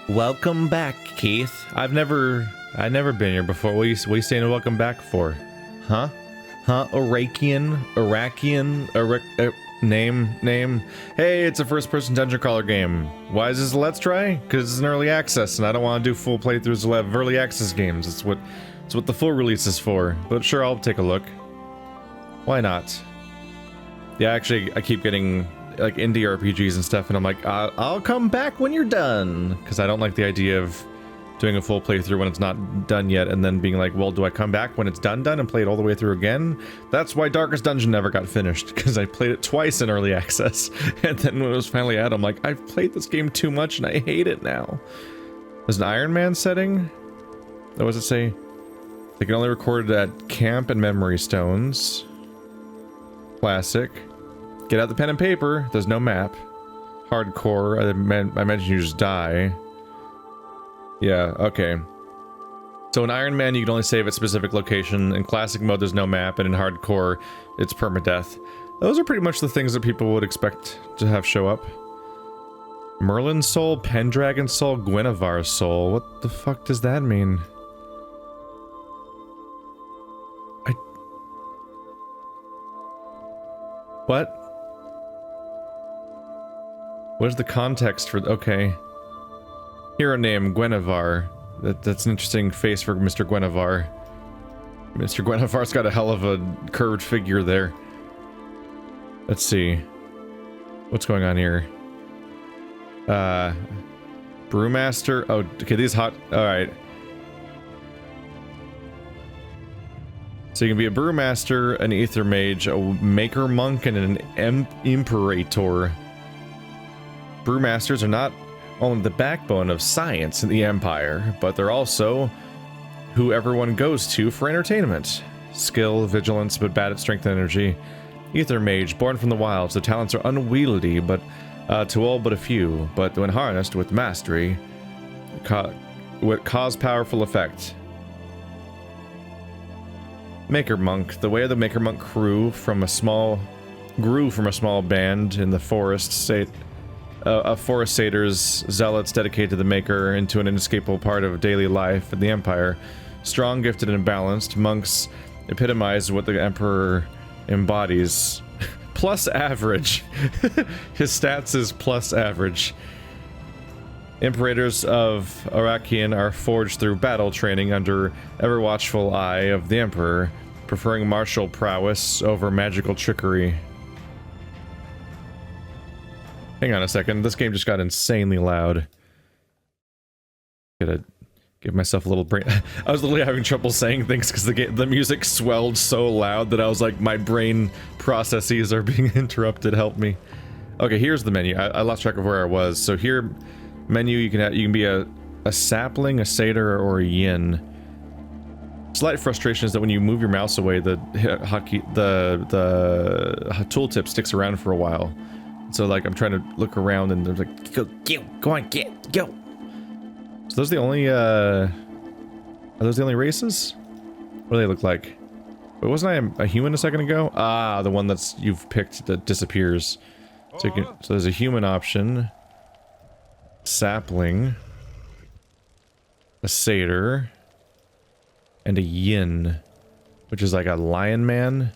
Welcome back, Keith. I've never been here before. What are you saying welcome back for? Huh? Arakion? Name? Hey, it's a first-person dungeon crawler game. Why is this a Let's Try? Because it's an early access, and I don't want to do full playthroughs of early access games. It's what the full release is for. But sure, I'll take a look. Why not? Yeah, actually, I keep getting like indie RPGs and stuff, and I'm like, I'll come back when you're done, because I don't like the idea of doing a full playthrough when it's not done yet, and then being like, well, do I come back when it's done and play it all the way through again? That's why Darkest Dungeon never got finished, because I played it twice in early access, and then when it was finally out, I'm like, I've played this game too much and I hate it now. There's an Iron Man setting? What does it say? They can only record at camp and memory stones. Classic. Get out the pen and paper. There's no map. Hardcore. I imagine you just die. Yeah, okay. So in Iron Man, you can only save at specific location. In classic mode, there's no map, and in hardcore, it's permadeath. Those are pretty much the things that people would expect to have show up. Merlin's soul, Pendragon's soul, Guinevere's soul. What the fuck does that mean? What? What is the context for... Okay. Hero name, Guinevere. That's an interesting face for Mr. Guinevere. Mr. Guinevere's got a hell of a curved figure there. Let's see. What's going on here? Brewmaster. Oh, okay, these hot... Alright. So you can be a Brewmaster, an Ether Mage, a Maker Monk, and an Imperator. Brewmasters are not only the backbone of science in the Empire, but they're also who everyone goes to for entertainment. Skill, vigilance, but bad at strength and energy. Ether Mage, born from the wilds, the talents are unwieldy, but to all but a few, but when harnessed with mastery, would cause powerful effect. Maker Monk. The way of the Maker Monk grew from a small band in the forest state of forest satyrs, zealots dedicated to the Maker, into an inescapable part of daily life in the Empire. Strong, gifted, and balanced, monks epitomize what the Emperor embodies. Plus average. His stats is plus average. Imperators of Arakion are forged through battle training under ever-watchful eye of the Emperor, preferring martial prowess over magical trickery. Hang on a second, this game just got insanely loud. Gotta give myself a little brain... I was literally having trouble saying things because the music swelled so loud that I was like, my brain processes are being interrupted, help me. Okay, here's the menu. I lost track of where I was. So here... Menu, you can be a sapling, a satyr, or a yin. Slight frustration is that when you move your mouse away, the tooltip sticks around for a while. So like I'm trying to look around and there's like go on, go. So those are the only are those the only races? What do they look like? But wasn't I a human a second ago? Ah, the one that's you've picked that disappears. So so there's a human option. Sapling, a satyr, and a yin, which is like a lion man.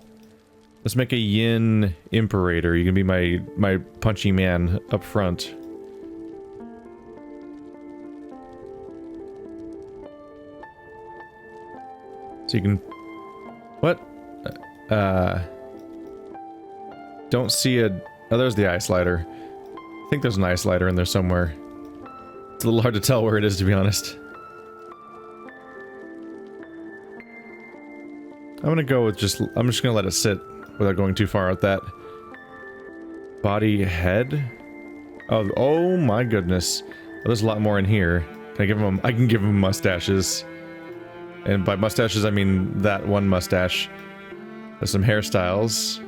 Let's make a yin imperator. You can be my punchy man up front. So you can... What? Don't see a... Oh, there's the eye slider. I think there's an eye slider in there somewhere. It's a little hard to tell where it is, to be honest. I'm gonna go with I'm just gonna let it sit without going too far at that. Body, head? Oh my goodness. Oh, there's a lot more in here. I can give him mustaches. And by mustaches, I mean that one mustache. There's some hairstyles.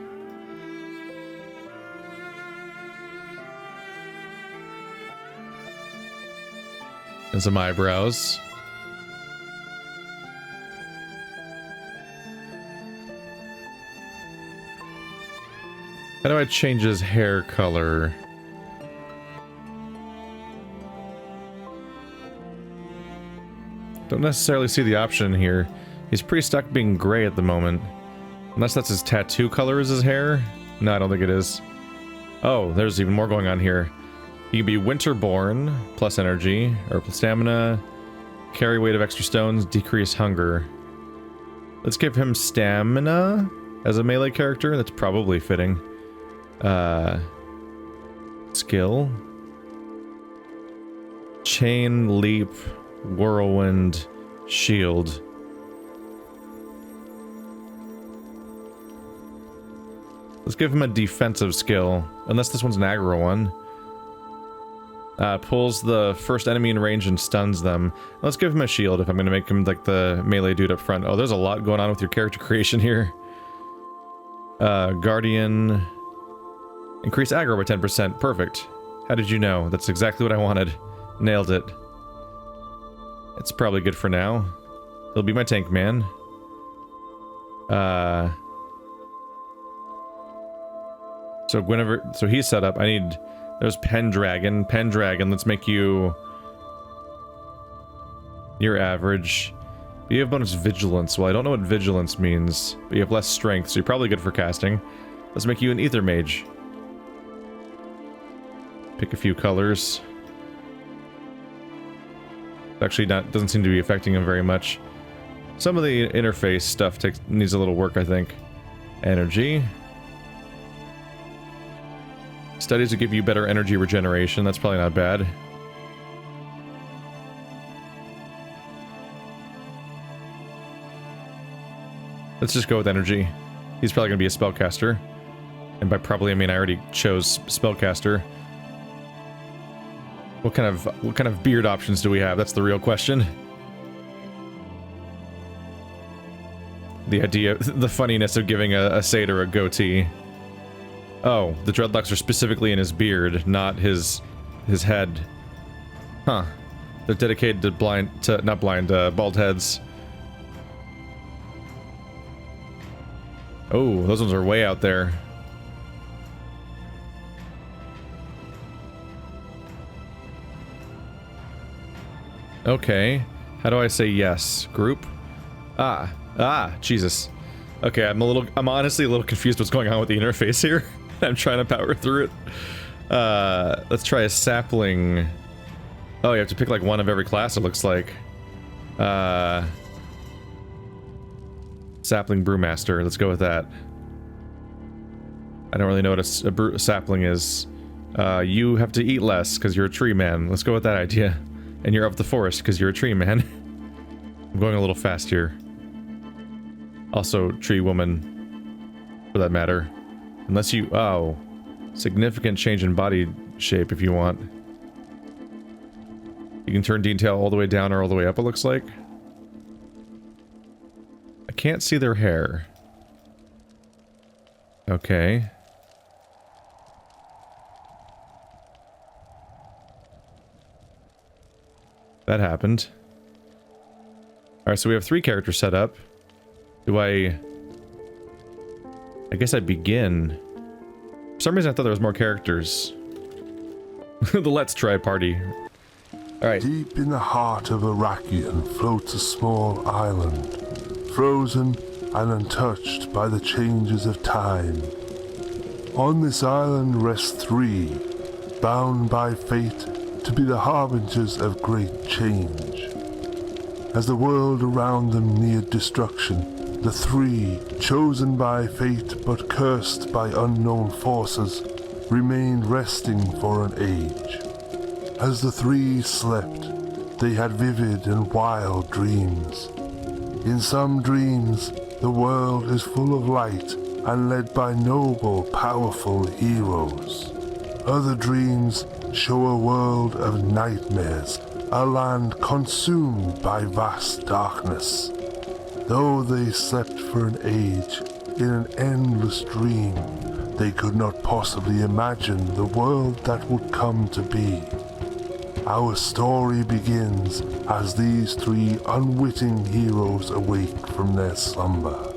And some eyebrows. How do I change his hair color? Don't necessarily see the option here. He's pretty stuck being gray at the moment. Unless that's his tattoo color is his hair? No, I don't think it is. Oh, there's even more going on here. You can be winterborn, plus energy, or plus stamina, carry weight of extra stones, decrease hunger. Let's give him stamina as a melee character. That's probably fitting. Skill. Chain, leap, whirlwind, shield. Let's give him a defensive skill. Unless this one's an aggro one. Pulls the first enemy in range and stuns them. Let's give him a shield if I'm going to make him like the melee dude up front. Oh, there's a lot going on with your character creation here. Guardian. Increase aggro by 10%. Perfect. How did you know? That's exactly what I wanted. Nailed it. It's probably good for now. He'll be my tank man. So Guinevere, so he's set up. I need, there's Pendragon. Pendragon, let's make you your average. You have bonus vigilance. Well, I don't know what vigilance means, but you have less strength, so you're probably good for casting. Let's make you an ether mage. Pick a few colors. Actually, doesn't seem to be affecting him very much. Some of the interface stuff needs a little work, I think. Energy. Studies will give you better energy regeneration. That's probably not bad. Let's just go with energy. He's probably going to be a spellcaster. And by probably, I mean I already chose spellcaster. What kind of beard options do we have? That's the real question. The idea, the funniness of giving a satyr a goatee. Oh, the dreadlocks are specifically in his beard, not his head. Huh. They're dedicated to bald heads. Oh, those ones are way out there. Okay. How do I say yes? Group? Jesus. Okay, I'm honestly a little confused what's going on with the interface here. I'm trying to power through it. Let's try a sapling. Oh, you have to pick like one of every class, it looks like. Sapling brewmaster, let's go with that. I don't really know what a sapling is. You have to eat less because you're a tree man. Let's go with that idea. And you're of the forest because you're a tree man. I'm going a little fast here. Also, tree woman, for that matter. Unless you... Oh. Significant change in body shape if you want. You can turn detail all the way down or all the way up, it looks like. I can't see their hair. Okay. That happened. Alright, so we have 3 characters set up. Do I guess I begin. For some reason I thought there was more characters. The Let's Try party. Alright. Deep in the heart of Arakion floats a small island, frozen and untouched by the changes of time. On this island rest 3, bound by fate to be the harbingers of great change. As the world around them neared destruction, the 3, chosen by fate but cursed by unknown forces, remained resting for an age. As the 3 slept, they had vivid and wild dreams. In some dreams, the world is full of light and led by noble, powerful heroes. Other dreams show a world of nightmares, a land consumed by vast darkness. Though they slept for an age, in an endless dream, they could not possibly imagine the world that would come to be. Our story begins as these 3 unwitting heroes awake from their slumber.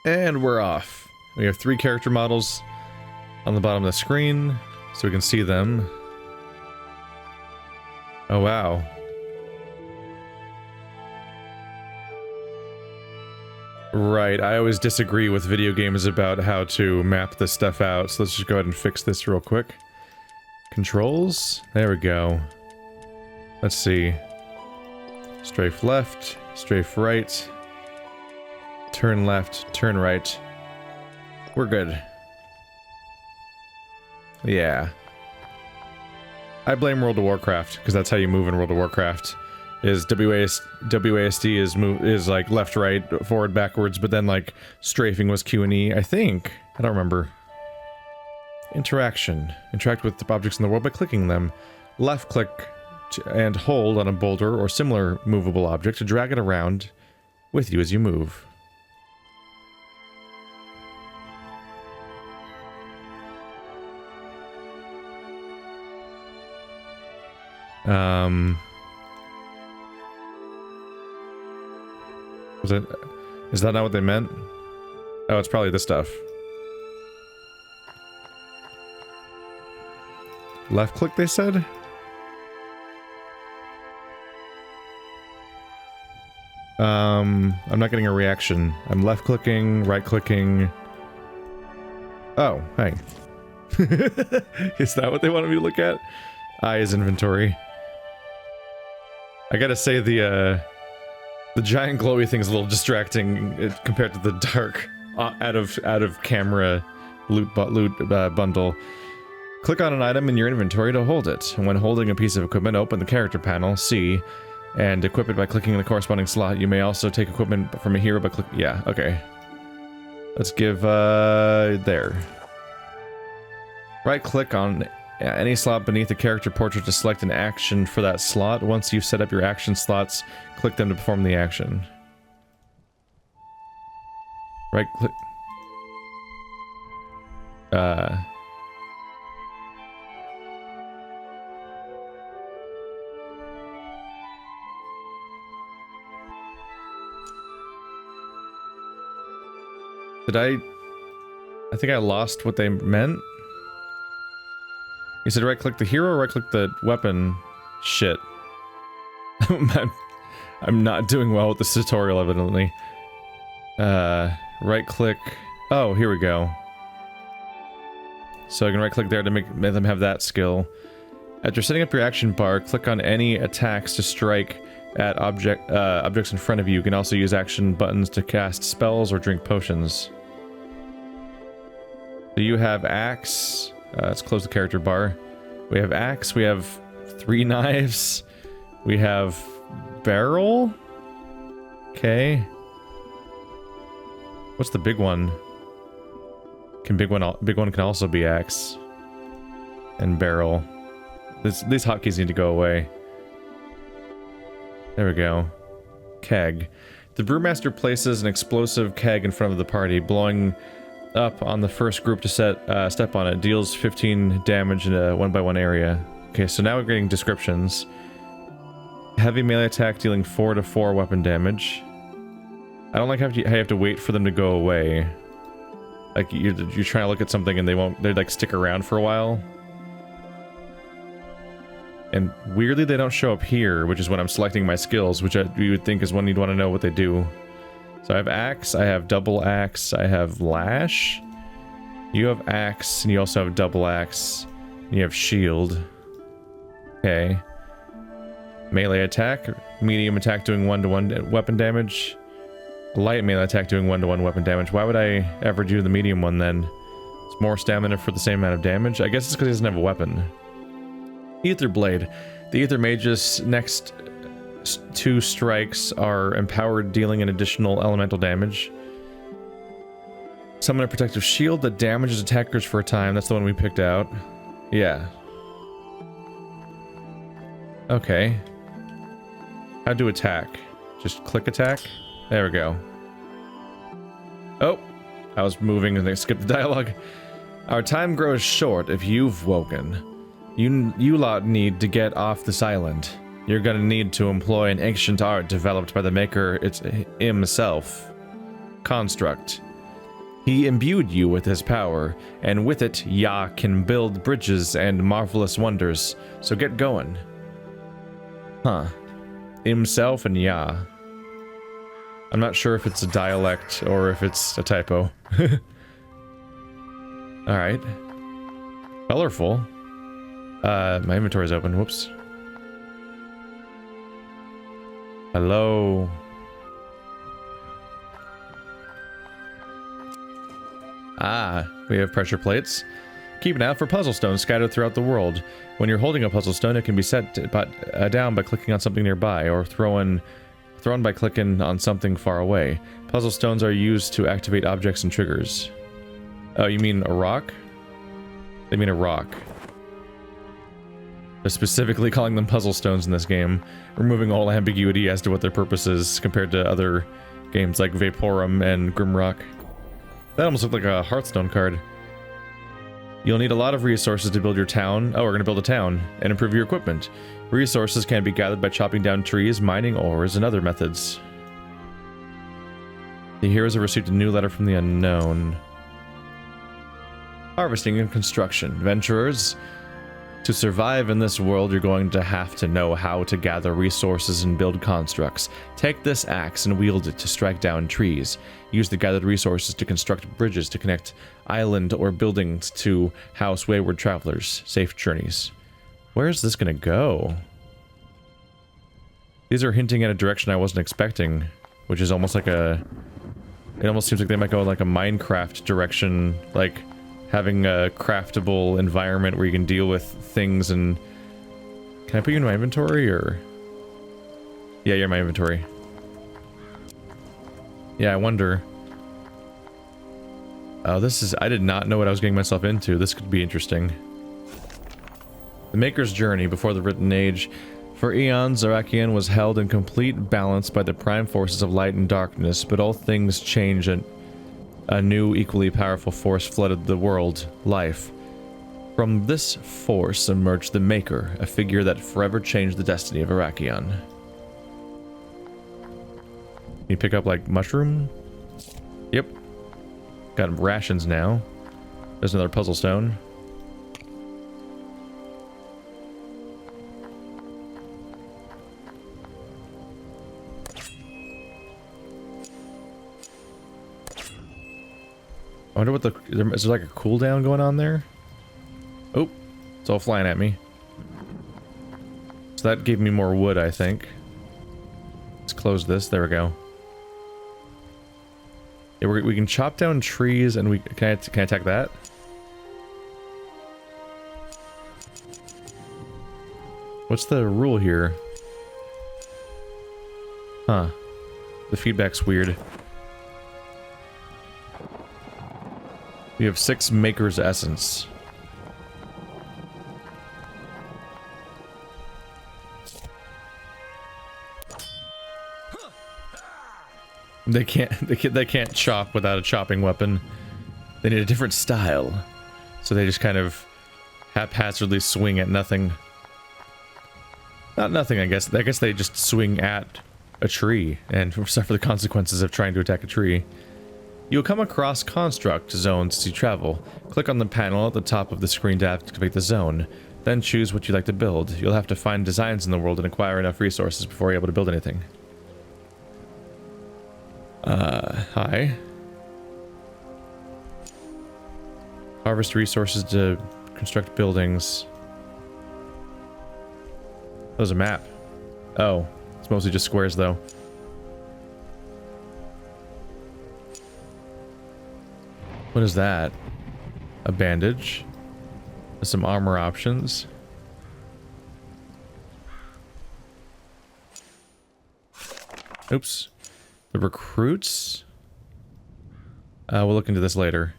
And we're off. We have 3 character models on the bottom of the screen, so we can see them. Oh, wow. Right, I always disagree with video games about how to map this stuff out, so let's just go ahead and fix this real quick. Controls? There we go. Let's see. Strafe left, strafe right. Turn left, turn right. We're good. Yeah. I blame World of Warcraft, because that's how you move in World of Warcraft. Is WASD is like left, right, forward, backwards, but then like strafing was Q and E, I think. I don't remember. Interaction. Interact with the objects in the world by clicking them. Left click and hold on a boulder or similar movable object to drag it around with you as you move. Is that not what they meant? Oh, it's probably this stuff. Left click, they said? I'm not getting a reaction. I'm left clicking, right clicking. Oh, hey. Is that what they wanted me to look at? I is inventory. I gotta say the giant glowy thing is a little distracting compared to the dark out of camera loot bundle. Click on an item in your inventory to hold it. When holding a piece of equipment, open the character panel, C, and equip it by clicking the corresponding slot. You may also take equipment from a hero by clicking... Yeah, okay. Let's give, there. Right-click on any slot beneath the character portrait to select an action for that slot. Once you've set up your action slots, click them to perform the action. Right-click... I think I lost what they meant. You said right-click the hero or right-click the weapon? Shit. I'm not doing well with this tutorial, evidently. Right-click... Oh, here we go. So I can right-click there to make them have that skill. After setting up your action bar, click on any attacks to strike at objects in front of you. You can also use action buttons to cast spells or drink potions. So you have axe. Let's close the character bar. We have axe. We have 3 knives. We have barrel. Okay. What's the big one? Big one can also be axe and barrel. These hotkeys need to go away. There we go. Keg. The brewmaster places an explosive keg in front of the party, blowing up on the first group to step on it. Deals 15 damage in a 1x1 area. Okay, so now we're getting descriptions. Heavy melee attack dealing 4 to 4 weapon damage. I don't like how you have to wait for them to go away. Like you're trying to look at something and they like stick around for a while. And weirdly they don't show up here, which is when I'm selecting my skills, which you would think is when you'd want to know what they do. So I have axe, I have double axe, I have lash. You have axe, and you also have double axe. And you have shield. Okay. Melee attack, medium attack doing 1-to-1 weapon damage. Light melee attack doing 1-to-1 weapon damage. Why would I ever do the medium one then? It's more stamina for the same amount of damage. I guess it's because he doesn't have a weapon. Ether Blade. The Ether Mage's next 2 strikes are empowered, dealing an additional elemental damage. Summon a protective shield that damages attackers for a time. That's the one we picked out. Yeah. Okay. How to attack? Just click attack? There we go. Oh! I was moving and I skipped the dialogue. Our time grows short if you've woken. You lot need to get off this island. You're gonna need to employ an ancient art developed by the maker himself. Construct. He imbued you with his power, and with it, Yah can build bridges and marvelous wonders, so get going. Huh. Himself and Yah. I'm not sure if it's a dialect or if it's a typo. Alright. Colorful. My inventory's open, whoops. Hello. Ah, we have pressure plates. Keep an eye out for puzzle stones scattered throughout the world. When you're holding a puzzle stone, it can be set down by clicking on something nearby, or thrown by clicking on something far away. Puzzle stones are used to activate objects and triggers. Oh, you mean a rock? They mean a rock. They're specifically calling them puzzle stones in this game, removing all ambiguity as to what their purpose is compared to other games like Vaporum and Grimrock. That almost looked like a Hearthstone card. You'll need a lot of resources to build your town. Oh, we're going to build a town and improve your equipment. Resources can be gathered by chopping down trees, mining ores, and other methods. The heroes have received a new letter from the unknown. Harvesting and construction. Adventurers, to survive in this world, you're going to have to know how to gather resources and build constructs. Take this axe and wield it to strike down trees. Use the gathered resources to construct bridges to connect island or buildings to house wayward travelers. Safe journeys. Where is this gonna go? These are hinting at a direction I wasn't expecting, which is almost like a... It almost seems like they might go like a Minecraft direction, like having a craftable environment where you can deal with things and... Can I put you in my inventory, or...? Yeah, you're in my inventory. Yeah, I wonder... Oh, this is... I did not know what I was getting myself into. This could be interesting. The Maker's Journey before the Written Age. For eons, Arakion was held in complete balance by the prime forces of light and darkness, but all things change and a new, equally powerful force flooded the world, life. From this force emerged the Maker, a figure that forever changed the destiny of Arakion. Can you pick up, like, mushroom? Yep. Got rations now. There's another puzzle stone. I wonder what the... Is there like a cooldown going on there? Oh, it's all flying at me. So that gave me more wood, I think. Let's close this. There we go. Yeah, we can chop down trees and we... Can I attack that? What's the rule here? Huh. The feedback's weird. We have 6 Maker's Essence. They can't chop without a chopping weapon. They need a different style. So they just kind of haphazardly swing at nothing. Not nothing, I guess. I guess they just swing at a tree and suffer the consequences of trying to attack a tree. You'll come across construct zones as you travel. Click on the panel at the top of the screen to activate the zone. Then choose what you'd like to build. You'll have to find designs in the world and acquire enough resources before you're able to build anything. Hi. Harvest resources to construct buildings. There's a map. Oh, it's mostly just squares though. What is that? A bandage. There's some armor options. Oops. The recruits? We'll look into this later.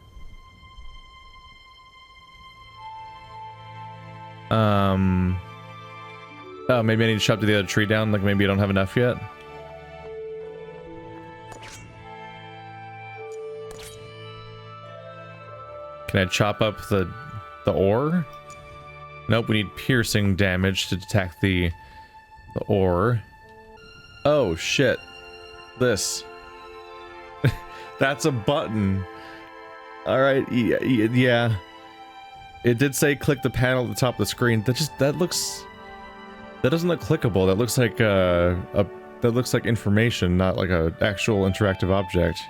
Oh, maybe I need to chop the other tree down, like maybe I don't have enough yet. Can I chop up the ore? Nope, we need piercing damage to attack the ore. Oh, shit. This. That's a button. Alright, yeah. It did say click the panel at the top of the screen. That doesn't look clickable. That looks like that looks like information, not like a actual interactive object.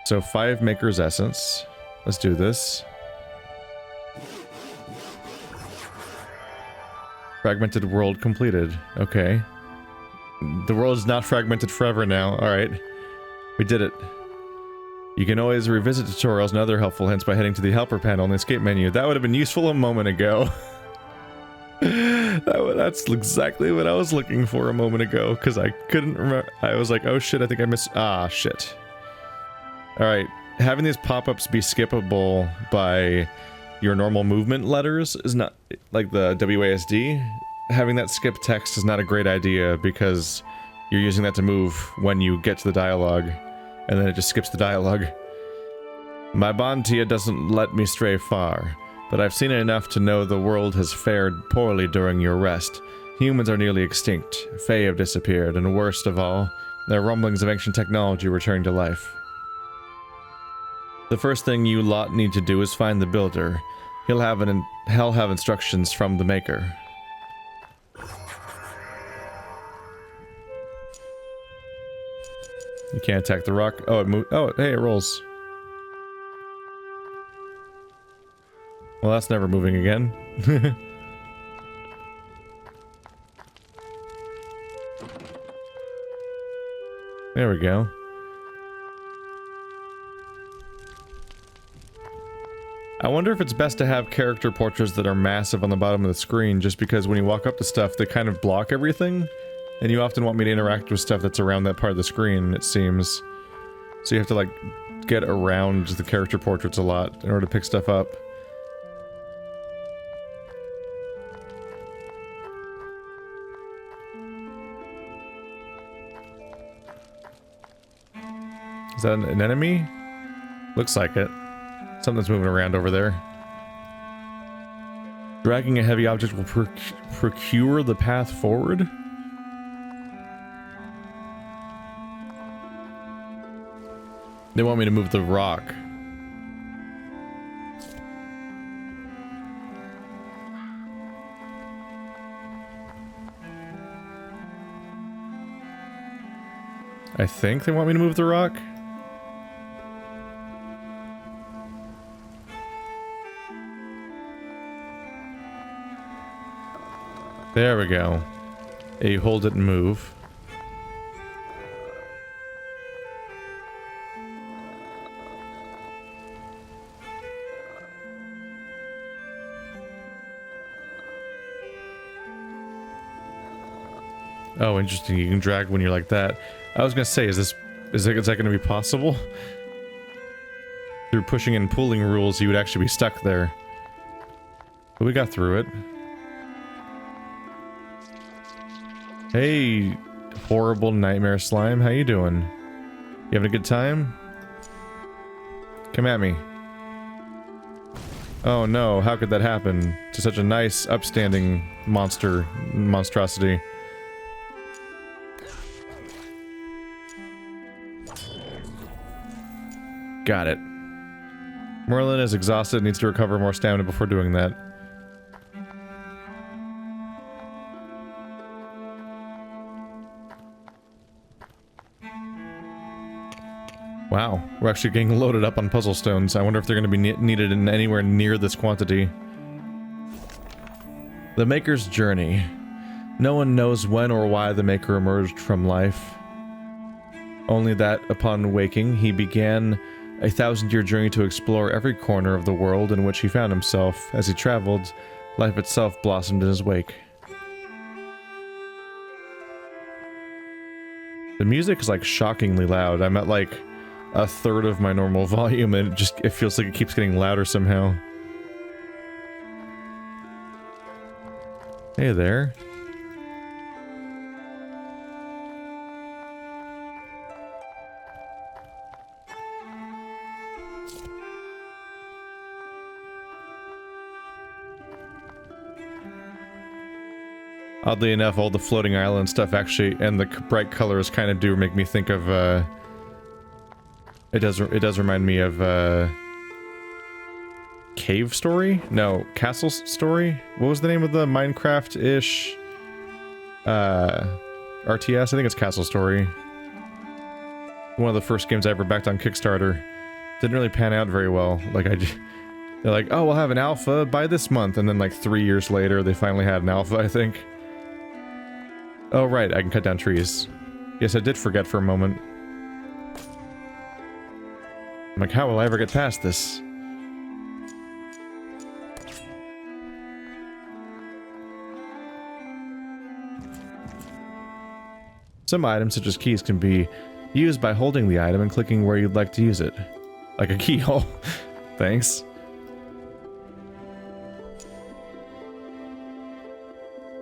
So 5 Maker's Essence. Let's do this. Fragmented world completed. Okay. The world is not fragmented forever now. Alright. We did it. You can always revisit tutorials and other helpful hints by heading to the helper panel in the escape menu. That would have been useful a moment ago. That's exactly what I was looking for a moment ago, because I couldn't remember. I was like, oh shit, I think I missed. Ah, shit. Alright. Having these pop-ups be skippable by your normal movement letters is not, like the WASD. Having that skip text is not a great idea, because you're using that to move when you get to the dialogue. And then it just skips the dialogue. My Bontia doesn't let me stray far, but I've seen enough to know the world has fared poorly during your rest. Humans are nearly extinct, Fae have disappeared, and worst of all, there are rumblings of ancient technology returning to life. The first thing you lot need to do is find the builder. He'll have instructions from the maker. You can't attack the rock. Oh, it moved. Oh, hey, it rolls. Well, that's never moving again. There we go. I wonder if it's best to have character portraits that are massive on the bottom of the screen, just because when you walk up to stuff, they kind of block everything. And you often want me to interact with stuff that's around that part of the screen, it seems. So you have to, like, get around the character portraits a lot in order to pick stuff up. Is that an enemy? Looks like it. Something's moving around over there. Dragging a heavy object will procure the path forward? They want me to move the rock. I think they want me to move the rock. There we go. You hold it and move. Oh, interesting. You can drag when you're like that. I was gonna say, is that gonna be possible? Through pushing and pulling rules, you would actually be stuck there. But we got through it. Hey, horrible nightmare slime, how you doing? You having a good time? Come at me. Oh no, how could that happen to such a nice, upstanding monstrosity? Got it. Merlin is exhausted, needs to recover more stamina before doing that. Wow, we're actually getting loaded up on puzzle stones. I wonder if they're going to be needed in anywhere near this quantity. The Maker's Journey. No one knows when or why the Maker emerged from life. Only that, upon waking, he began a 1,000-year journey to explore every corner of the world in which he found himself. As he traveled, life itself blossomed in his wake. The music is like shockingly loud. I'm at like a third of my normal volume and it feels like it keeps getting louder somehow. Hey there. Oddly enough, all the floating island stuff actually, and the bright colors kind of do make me think of, it does remind me of, cave story? No, castle story? What was the name of the Minecraft-ish RTS? I think it's Castle Story. One of the first games I ever backed on Kickstarter. Didn't really pan out very well. Like, they're like, oh, we'll have an alpha by this month, and then like 3 years later, they finally had an alpha, I think. Oh, right, I can cut down trees. Yes, I did forget for a moment. I'm like, how will I ever get past this? Some items, such as keys, can be used by holding the item and clicking where you'd like to use it. Like a keyhole. Thanks.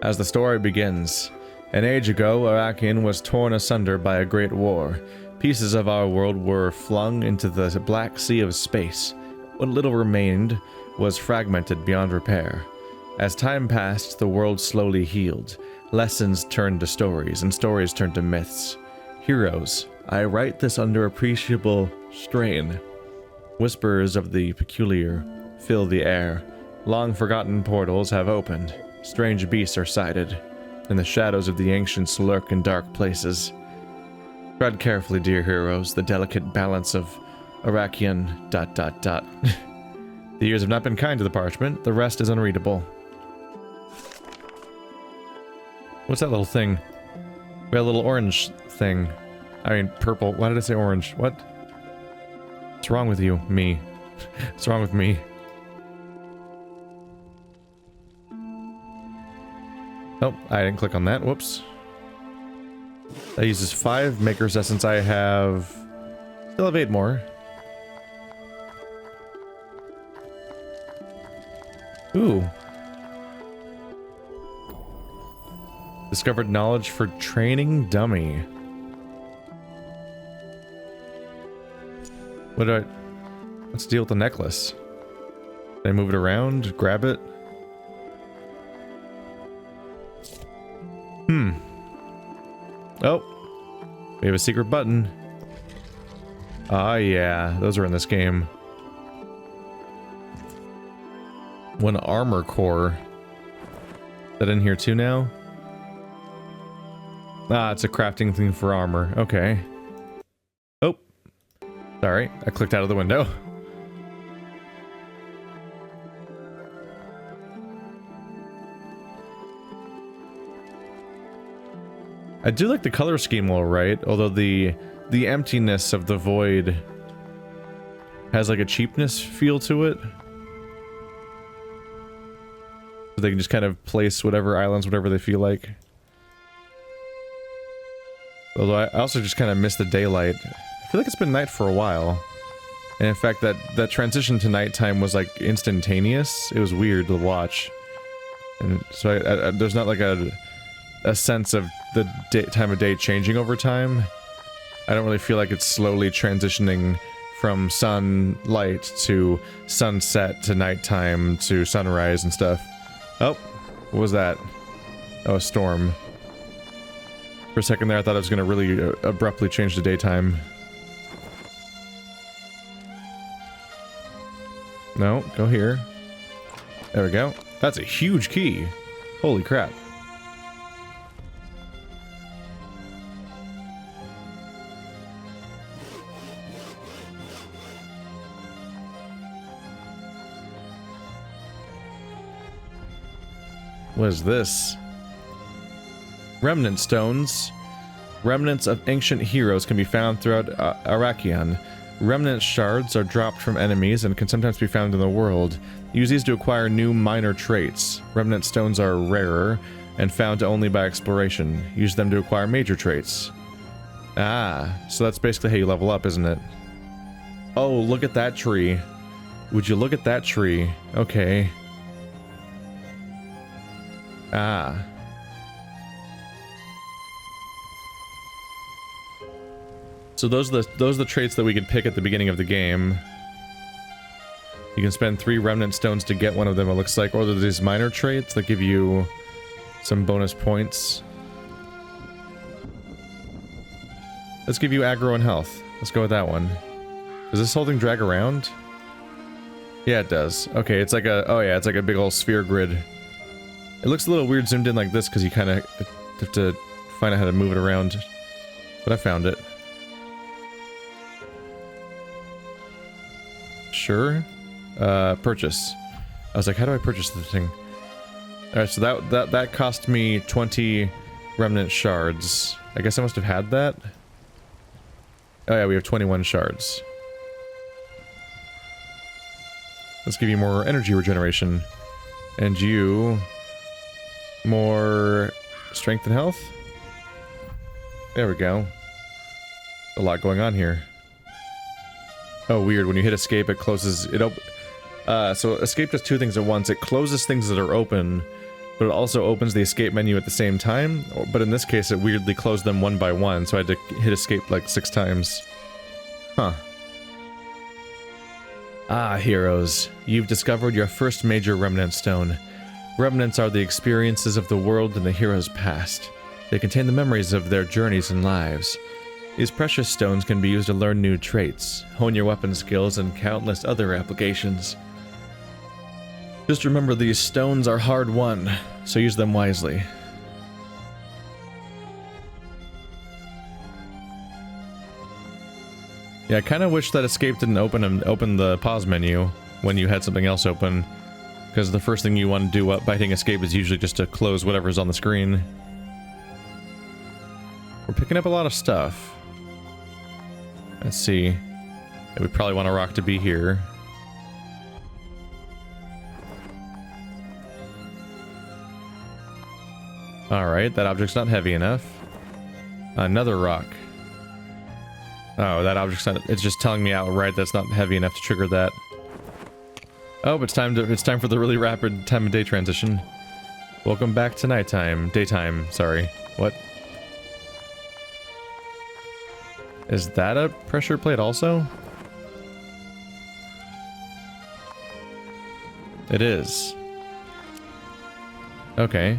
As the story begins, an age ago, Arakion was torn asunder by a great war. Pieces of our world were flung into the black sea of space. What little remained was fragmented beyond repair. As time passed, the world slowly healed. Lessons turned to stories, and stories turned to myths. Heroes. I write this under appreciable strain. Whispers of the peculiar fill the air. Long-forgotten portals have opened. Strange beasts are sighted, and the shadows of the ancients lurk in dark places. Tread carefully, dear heroes, the delicate balance of Arakion... ... The years have not been kind to the parchment, the rest is unreadable. What's that little thing? We got a little orange thing. I mean, purple. Why did I say orange? What? What's wrong with you? Me. What's wrong with me? Oh, I didn't click on that. Whoops. That uses 5 Maker's Essence. I have... Still have 8 more. Ooh. Discovered knowledge for training dummy. What's the deal with the necklace? Can I move it around? Grab it? Oh. We have a secret button. Ah, yeah. Those are in this game. One armor core. Is that in here too now? Ah, it's a crafting thing for armor. Okay. Oh. Sorry, I clicked out of the window. I do like the color scheme alright, although the emptiness of the void has like a cheapness feel to it. So they can just kind of place whatever islands, whatever they feel like. Although I also just kind of miss the daylight. I feel like it's been night for a while. And in fact, that transition to nighttime was like instantaneous. It was weird to watch. And so there's not like a sense of the time of day changing over time. I don't really feel like it's slowly transitioning from sunlight to sunset to nighttime to sunrise and stuff. Oh, what was that? Oh, a storm. For a second there, I thought it was going to really abruptly change to daytime. No, go here. There we go. That's a huge key. Holy crap. What is this? Remnant stones. Remnants of ancient heroes can be found throughout Arakion. Remnant shards are dropped from enemies and can sometimes be found in the world. Use these to acquire new minor traits. Remnant stones are rarer and found only by exploration. Use them to acquire major traits. Ah, so that's basically how you level up, isn't it? Oh, look at that tree. Would you look at that tree? Okay. Ah. So those are the traits that we could pick at the beginning of the game. You can spend 3 remnant stones to get one of them, it looks like. Or there's these minor traits that give you some bonus points. Let's give you aggro and health. Let's go with that one. Does this whole thing drag around? Yeah, it does. Okay, it's like a... Oh yeah, it's like a big old sphere grid. It looks a little weird zoomed in like this because you kind of have to find out how to move it around. But I found it. Sure. Purchase. I was like, how do I purchase the thing? Alright, so that cost me 20 remnant shards. I guess I must have had that. Oh yeah, we have 21 shards. Let's give you more energy regeneration. And you... more strength and health? There we go. A lot going on here. Oh, weird. When you hit escape, it closes... so escape does two things at once. It closes things that are open, but it also opens the escape menu at the same time. But in this case, it weirdly closed them one by one, so I had to hit escape like 6 times. Huh. Ah, heroes. You've discovered your first major remnant stone. Remnants are the experiences of the world and the hero's past. They contain the memories of their journeys and lives. These precious stones can be used to learn new traits, hone your weapon skills, and countless other applications. Just remember, these stones are hard won, so use them wisely. Yeah, I kind of wish that escape didn't open the pause menu when you had something else open, because the first thing you want to do by hitting escape is usually just to close whatever's on the screen. We're picking up a lot of stuff. Let's see. Yeah, we probably want a rock to be here. Alright, that object's not heavy enough. Another rock. Oh, that object's not... It's just telling me outright that's not heavy enough to trigger that. Oh, it's time for the really rapid time of day transition. Welcome back to nighttime. Daytime, sorry. What? Is that a pressure plate also? It is. Okay.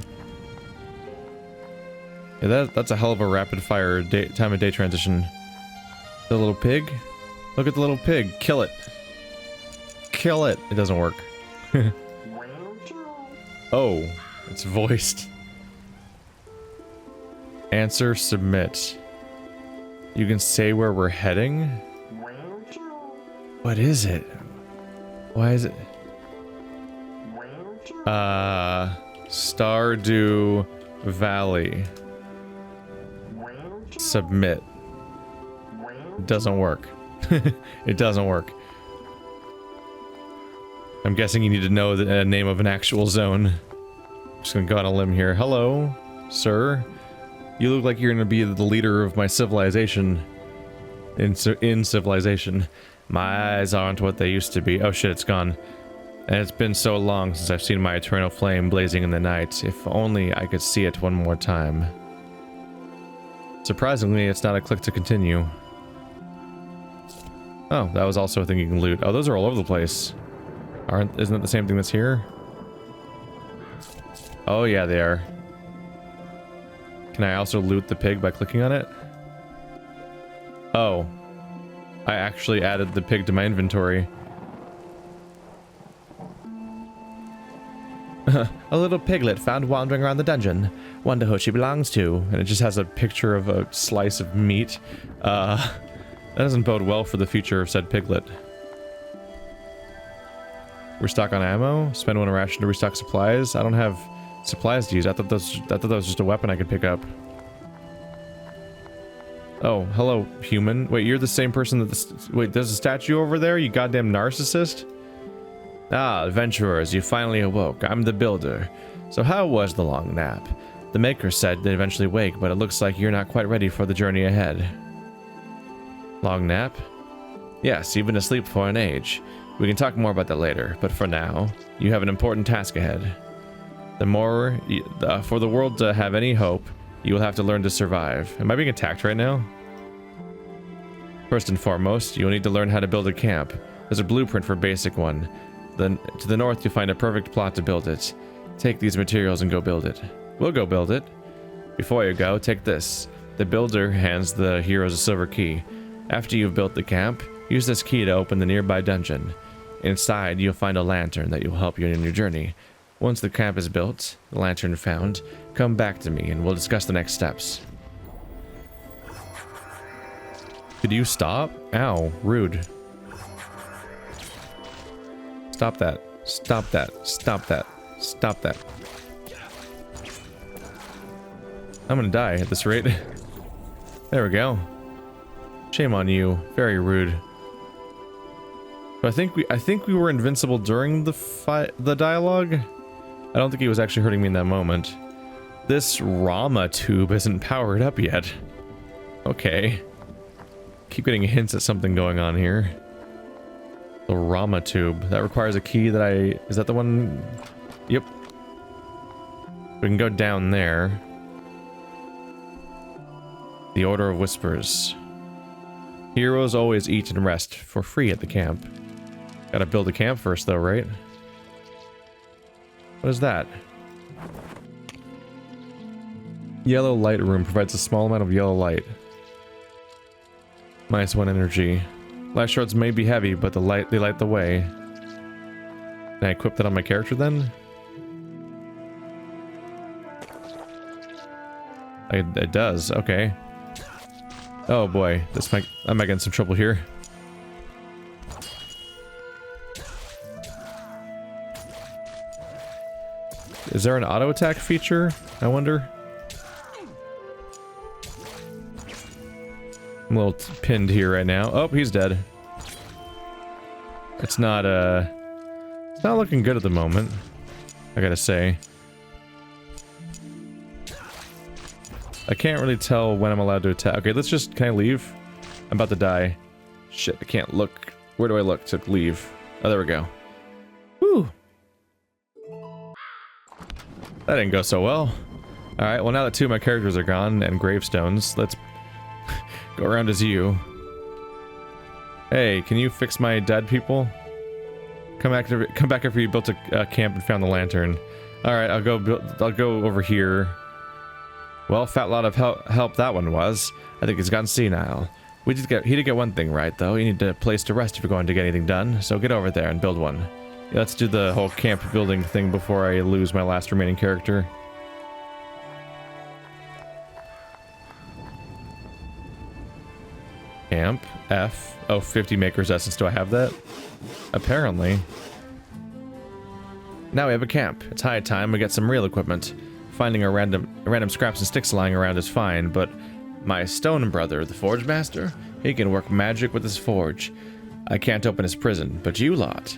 Yeah, that's a hell of a rapid fire time of day transition. The little pig? Look at the little pig. Kill it. Kill it. It doesn't work. Oh, it's voiced. Answer, submit. You can say where we're heading? What is it? Why is it? Stardew Valley. Submit. It doesn't work. It doesn't work. I'm guessing you need to know the name of an actual zone. I'm just gonna go on a limb here. Hello, sir. You look like you're gonna be the leader of my civilization. In civilization. My eyes aren't what they used to be. Oh shit, it's gone. And it's been so long since I've seen my eternal flame blazing in the night. If only I could see it one more time. Surprisingly, it's not a click to continue. Oh, that was also a thing you can loot. Oh, those are all over the place. Isn't it the same thing that's here? Oh yeah, they are. Can I also loot the pig by clicking on it? Oh. I actually added the pig to my inventory. A little piglet found wandering around the dungeon. Wonder who she belongs to. And it just has a picture of a slice of meat. That doesn't bode well for the future of said piglet. Restock on ammo? Spend one ration to restock supplies? I don't have supplies to use. I thought that was just a weapon I could pick up. Oh, hello, human. Wait, you're the same person that wait, there's a statue over there, you goddamn narcissist? Ah, adventurers, you finally awoke. I'm the builder. So how was the long nap? The maker said they'd eventually wake, but it looks like you're not quite ready for the journey ahead. Long nap? Yes, you've been asleep for an age. We can talk more about that later, but for now, you have an important task ahead. For the world to have any hope, you will have to learn to survive. Am I being attacked right now? First and foremost, you will need to learn how to build a camp. There's a blueprint for a basic one. Then to the north, you'll find a perfect plot to build it. Take these materials and go build it. We'll go build it. Before you go, take this. The builder hands the heroes a silver key. After you've built the camp, use this key to open the nearby dungeon. Inside, you'll find a lantern that will help you in your journey. Once the camp is built, the lantern found, come back to me and we'll discuss the next steps. Could you stop? Ow, rude. Stop that. Stop that. Stop that. Stop that. I'm gonna die at this rate. There we go. Shame on you. Very rude. But I think we were invincible during the dialogue. I don't think he was actually hurting me in that moment. This Rama tube isn't powered up yet. Okay. Keep getting hints at something going on here. The Rama tube. That requires a key that I... Is that the one? Yep. We can go down there. The Order of Whispers. Heroes always eat and rest for free at the camp. Gotta build a camp first though, right? What is that? Yellow light room provides a small amount of yellow light. -1 energy. Light shards may be heavy, but they light the way. Can I equip that on my character then? It does, okay. Oh boy, I might get in some trouble here. Is there an auto attack feature? I wonder. I'm a little pinned here right now. Oh, he's dead. It's not looking good at the moment, I gotta say. I can't really tell when I'm allowed to attack. Okay, let's just... Can I leave? I'm about to die. Shit, I can't look. Where do I look to leave? Oh, there we go. Whew. That didn't go so well. Alright, well now that 2 of my characters are gone and gravestones, let's go around as you. Hey, can you fix my dead people? Come back after you built a camp and found the lantern. Alright, I'll go over here. Well, fat lot of help that one was. I think he's gotten senile. He did get one thing right, though. You need a place to rest if you're going to get anything done, so get over there and build one. Yeah, let's do the whole camp building thing before I lose my last remaining character. Camp. F. Oh, 50 Maker's Essence. Do I have that? Apparently. Now we have a camp. It's high time we get some real equipment. Finding a random scraps and sticks lying around is fine, but my stone brother, the Forge Master, he can work magic with his forge. I can't open his prison, but you lot.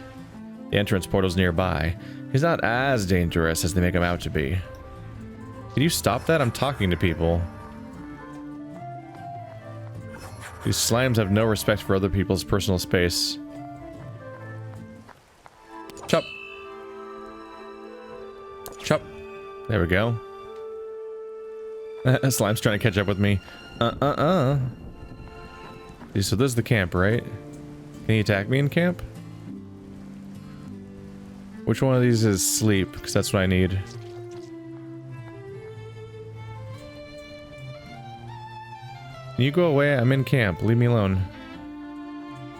The entrance portal's nearby. He's not as dangerous as they make him out to be. Can you stop that? I'm talking to people. These slimes have no respect for other people's personal space. Chop. Chop. There we go. Slime's trying to catch up with me. So this is the camp, right? Can he attack me in camp? Which one of these is sleep? Because that's what I need. Can you go away? I'm in camp. Leave me alone.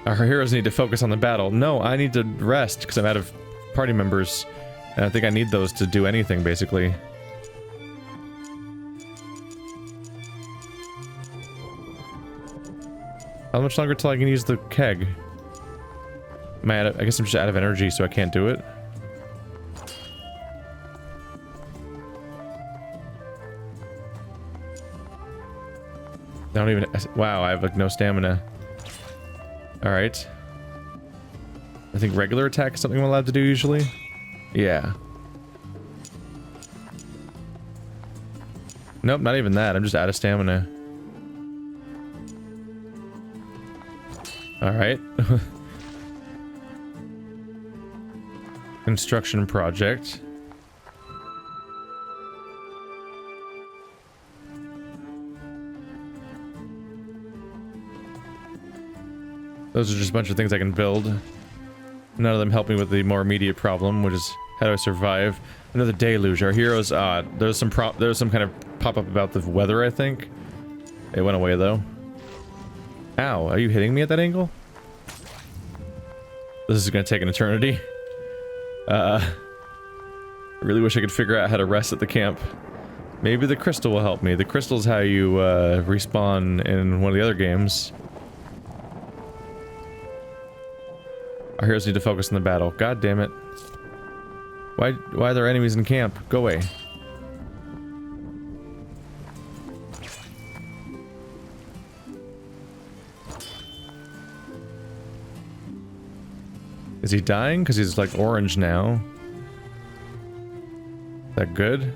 Our heroes need to focus on the battle. No, I need to rest because I'm out of party members. And I think I need those to do anything, basically. How much longer till I can use the keg? Am I I guess I'm just out of energy, so I can't do it. I don't even... Wow, I have like no stamina. Alright. I think regular attack is something I'm allowed to do usually. Yeah. Nope, not even that. I'm just out of stamina. Alright. Construction project. Those are just a bunch of things I can build. None of them help me with the more immediate problem, which is how do I survive? Another deluge. Our heroes, there's some kind of pop-up about the weather, I think. It went away though. Ow, are you hitting me at that angle? This is gonna take an eternity. I really wish I could figure out how to rest at the camp. Maybe the crystal will help me. The crystal is how you respawn in one of the other games. Our heroes need to focus on the battle. God damn it. Why are there enemies in camp? Go away. Is he dying? Because he's like orange now. Is that good?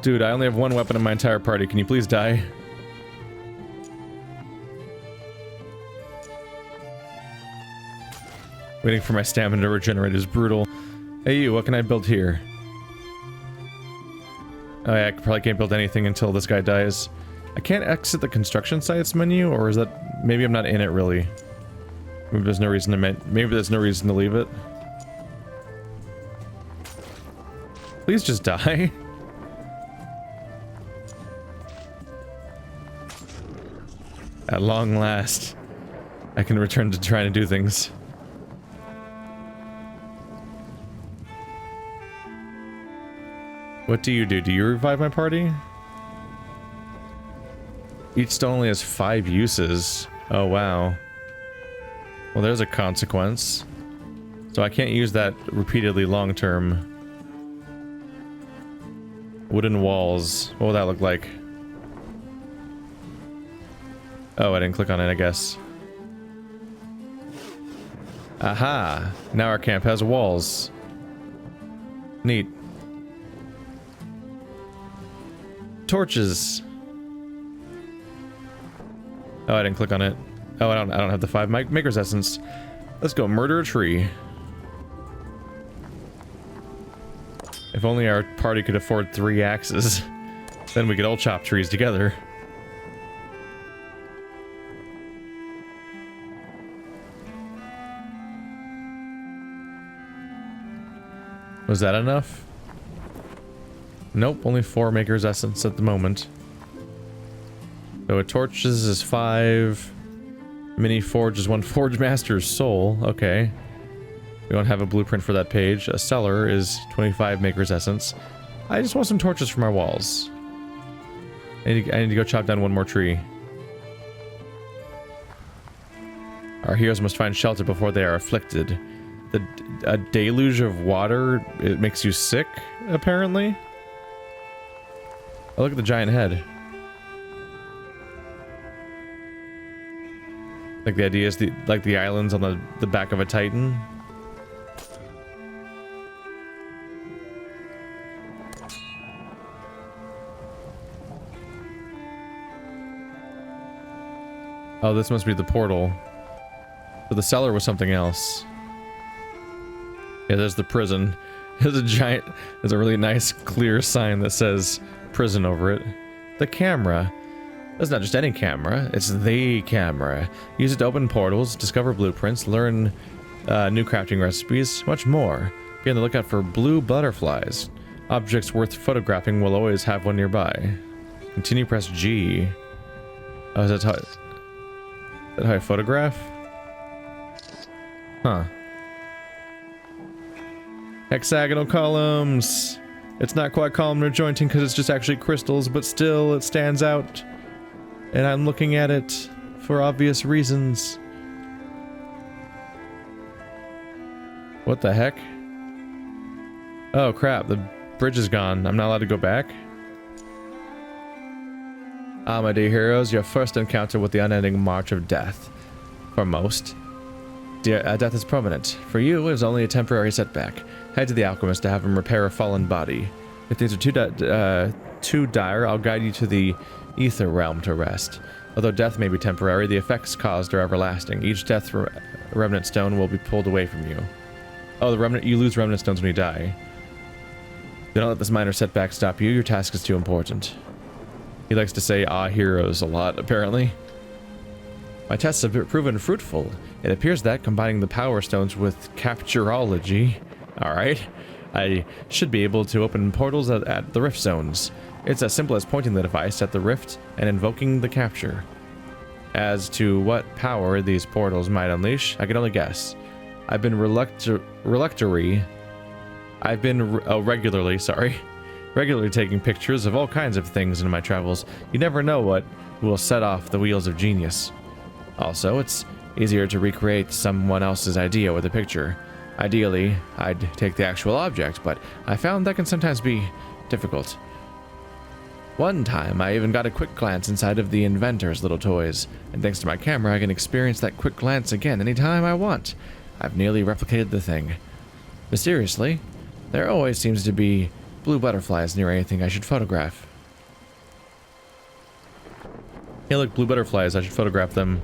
Dude, I only have one weapon in my entire party. Can you please die? Waiting for my stamina to regenerate is brutal. Hey you, what can I build here? Oh yeah, I probably can't build anything until this guy dies. I can't exit the construction sites menu, or is that... maybe I'm not in it really. Maybe there's no reason to maybe there's no reason to leave it. Please just die. At long last, I can return to trying to do things. What do? Do you revive my party? Each stone only has 5 uses. Oh, wow. Well, there's a consequence. So I can't use that repeatedly long term. Wooden walls. What would that look like? Oh, I didn't click on it, I guess. Aha! Now our camp has walls. Neat. Torches. Oh, I didn't click on it. Oh, I don't have the 5 Maker's Essence. Let's go murder a tree. If only our party could afford 3 axes. Then we could all chop trees together. Was that enough? Nope, only 4 Maker's Essence at the moment. So a torches is 5. Mini forge is 1 Forge Master's Soul. Okay. We don't have a blueprint for that page. A cellar is 25 Maker's Essence. I just want some torches for my walls. I need to go chop down 1 more tree. Our heroes must find shelter before they are afflicted. A deluge of water, it makes you sick, apparently. Oh, look at the giant head. Like the idea is the islands on the back of a Titan. Oh, this must be the portal. So the cellar was something else. Yeah, there's the prison. There's a really nice clear sign that says prison over it. The camera. That's not just any camera, it's the camera. Use it to open portals, discover blueprints, learn new crafting recipes, much more. Be on the lookout for blue butterflies. Objects worth photographing will always have one nearby. Continue, press G. Oh, is that how I photograph? Huh. Hexagonal columns! It's not quite columnar jointing because it's just actually crystals, but still it stands out. And I'm looking at it for obvious reasons. What the heck? Oh crap, the bridge is gone. I'm not allowed to go back? Ah, my dear heroes, your first encounter with the unending march of death. For most. Death is permanent. For you, it is only a temporary setback. Head to the alchemist to have him repair a fallen body. If things are too dire, I'll guide you to the ether realm to rest. Although death may be temporary, the effects caused are everlasting. Each death remnant stone will be pulled away from you. Oh, you lose remnant stones when you die. Do not let this minor setback stop you. Your task is too important. He likes to say, ah, heroes a lot, apparently. My tests have proven fruitful. It appears that, combining the power stones with capturology, alright, I should be able to open portals at the rift zones. It's as simple as pointing the device at the rift and invoking the capture. As to what power these portals might unleash, I can only guess. I've been regularly taking pictures of all kinds of things in my travels. You never know what will set off the wheels of genius. Also, it's easier to recreate someone else's idea with a picture. Ideally, I'd take the actual object, but I found that can sometimes be difficult. One time, I even got a quick glance inside of the inventor's little toys, and thanks to my camera, I can experience that quick glance again anytime I want. I've nearly replicated the thing. Mysteriously, there always seems to be blue butterflies near anything I should photograph. Hey look, blue butterflies, I should photograph them.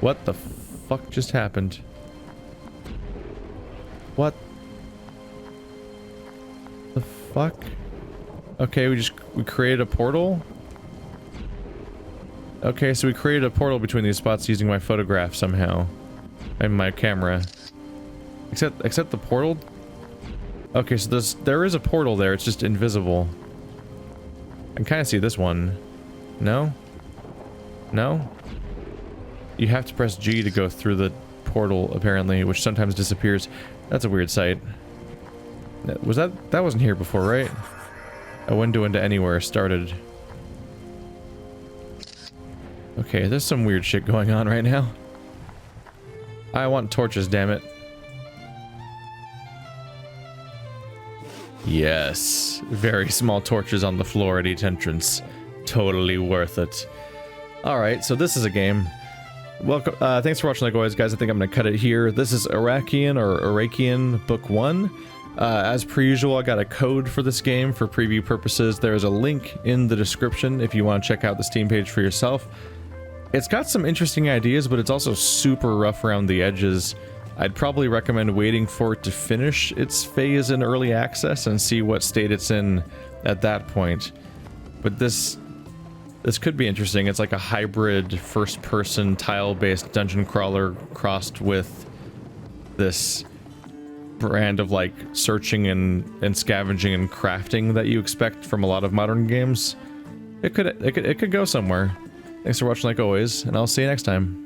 What the fuck just happened? What the fuck? Okay, we created a portal? Okay, so we created a portal between these spots using my photograph somehow. And my camera. Except the portal? Okay, so there is a portal there, it's just invisible. I can kind of see this one. No? No? You have to press G to go through the portal, apparently, which sometimes disappears. That's a weird sight. That wasn't here before, right? A window into anywhere started. Okay, there's some weird shit going on right now. I want torches, damn it. Yes. Very small torches on the floor at each entrance. Totally worth it. Alright, so this is a game. Welcome, thanks for watching like always, guys. I think I'm gonna cut it here. This is Arakion Book 1. As per usual, I got a code for this game for preview purposes. There's a link in the description if you want to check out the Steam page for yourself. It's got some interesting ideas, but it's also super rough around the edges. I'd probably recommend waiting for it to finish its phase in early access and see what state it's in at that point. But this could be interesting. It's like a hybrid first-person tile-based dungeon crawler crossed with this brand of like searching and scavenging and crafting that you expect from a lot of modern games. It could go somewhere. Thanks for watching like always, and I'll see you next time.